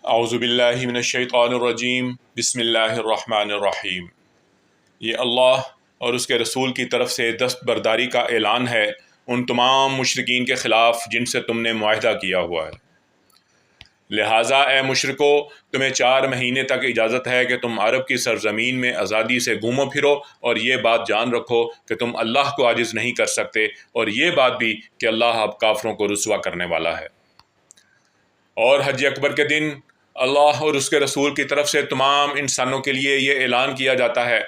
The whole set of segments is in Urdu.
اعوذ باللہ من الشیطان الرجیم بسم اللہ الرحمن الرحیم۔ یہ اللہ اور اس کے رسول کی طرف سے دستبرداری کا اعلان ہے ان تمام مشرکین کے خلاف جن سے تم نے معاہدہ کیا ہوا ہے۔ لہٰذا اے مشرکو، تمہیں 4 مہینے تک اجازت ہے کہ تم عرب کی سرزمین میں آزادی سے گھومو پھرو، اور یہ بات جان رکھو کہ تم اللہ کو عاجز نہیں کر سکتے، اور یہ بات بھی کہ اللہ اب کافروں کو رسوا کرنے والا ہے۔ اور حج اکبر کے دن اللہ اور اس کے رسول کی طرف سے تمام انسانوں کے لیے یہ اعلان کیا جاتا ہے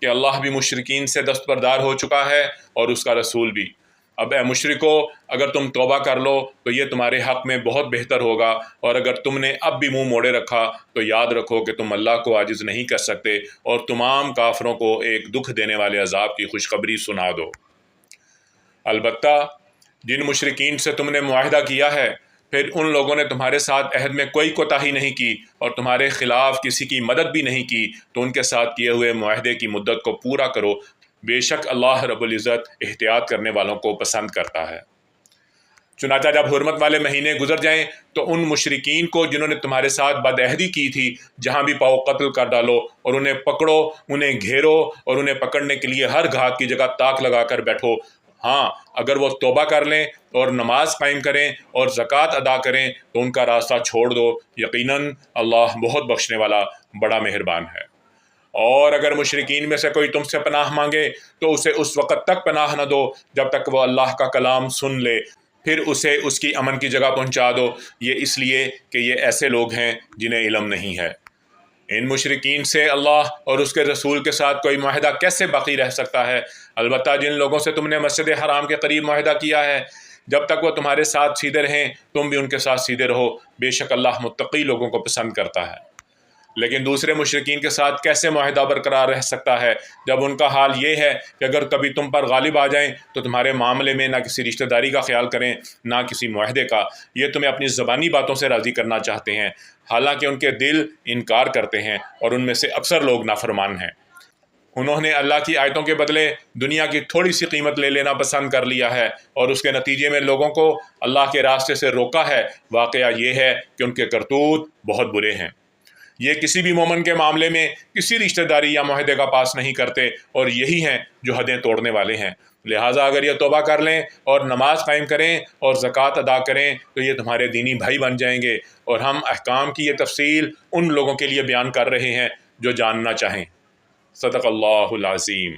کہ اللہ بھی مشرکین سے دستبردار ہو چکا ہے اور اس کا رسول بھی۔ اب اے مشرکو، اگر تم توبہ کر لو تو یہ تمہارے حق میں بہت بہتر ہوگا، اور اگر تم نے اب بھی منہ موڑے رکھا تو یاد رکھو کہ تم اللہ کو عاجز نہیں کر سکتے، اور تمام کافروں کو ایک دکھ دینے والے عذاب کی خوشخبری سنا دو۔ البتہ جن مشرکین سے تم نے معاہدہ کیا ہے، پھر ان لوگوں نے تمہارے ساتھ عہد میں کوئی کوتاہی نہیں کی اور تمہارے خلاف کسی کی مدد بھی نہیں کی، تو ان کے ساتھ کیے ہوئے معاہدے کی مدت کو پورا کرو، بے شک اللہ رب العزت احتیاط کرنے والوں کو پسند کرتا ہے۔ چنانچہ جب حرمت والے مہینے گزر جائیں تو ان مشرکین کو جنہوں نے تمہارے ساتھ بدعہدی کی تھی، جہاں بھی پاؤ قتل کر ڈالو، اور انہیں پکڑو، انہیں گھیرو، اور انہیں پکڑنے کے لیے ہر گھات کی جگہ تاک لگا کر بیٹھو۔ ہاں، اگر وہ توبہ کر لیں اور نماز قائم کریں اور زکوٰۃ ادا کریں تو ان کا راستہ چھوڑ دو، یقیناً اللہ بہت بخشنے والا بڑا مہربان ہے۔ اور اگر مشرکین میں سے کوئی تم سے پناہ مانگے تو اسے اس وقت تک پناہ نہ دو جب تک وہ اللہ کا کلام سن لے، پھر اسے اس کی امن کی جگہ پہنچا دو، یہ اس لیے کہ یہ ایسے لوگ ہیں جنہیں علم نہیں ہے۔ ان مشرکین سے اللہ اور اس کے رسول کے ساتھ کوئی معاہدہ کیسے باقی رہ سکتا ہے؟ البتہ جن لوگوں سے تم نے مسجد حرام کے قریب معاہدہ کیا ہے، جب تک وہ تمہارے ساتھ سیدھے رہیں تم بھی ان کے ساتھ سیدھے رہو، بے شک اللہ متقی لوگوں کو پسند کرتا ہے۔ لیکن دوسرے مشرکین کے ساتھ کیسے معاہدہ برقرار رہ سکتا ہے جب ان کا حال یہ ہے کہ اگر کبھی تم پر غالب آ جائیں تو تمہارے معاملے میں نہ کسی رشتہ داری کا خیال کریں نہ کسی معاہدے کا، یہ تمہیں اپنی زبانی باتوں سے راضی کرنا چاہتے ہیں، حالانکہ ان کے دل انکار کرتے ہیں اور ان میں سے اکثر لوگ نافرمان ہیں۔ انہوں نے اللہ کی آیتوں کے بدلے دنیا کی تھوڑی سی قیمت لے لینا پسند کر لیا ہے، اور اس کے نتیجے میں لوگوں کو اللہ کے راستے سے روکا ہے۔ واقعہ یہ ہے کہ ان کے کرتوت بہت برے ہیں۔ یہ کسی بھی مومن کے معاملے میں کسی رشتہ داری یا معاہدے کا پاس نہیں کرتے، اور یہی ہیں جو حدیں توڑنے والے ہیں۔ لہٰذا اگر یہ توبہ کر لیں اور نماز قائم کریں اور زکوٰۃ ادا کریں تو یہ تمہارے دینی بھائی بن جائیں گے، اور ہم احکام کی یہ تفصیل ان لوگوں کے لیے بیان کر رہے ہیں جو جاننا چاہیں۔ صدق اللہ العظیم۔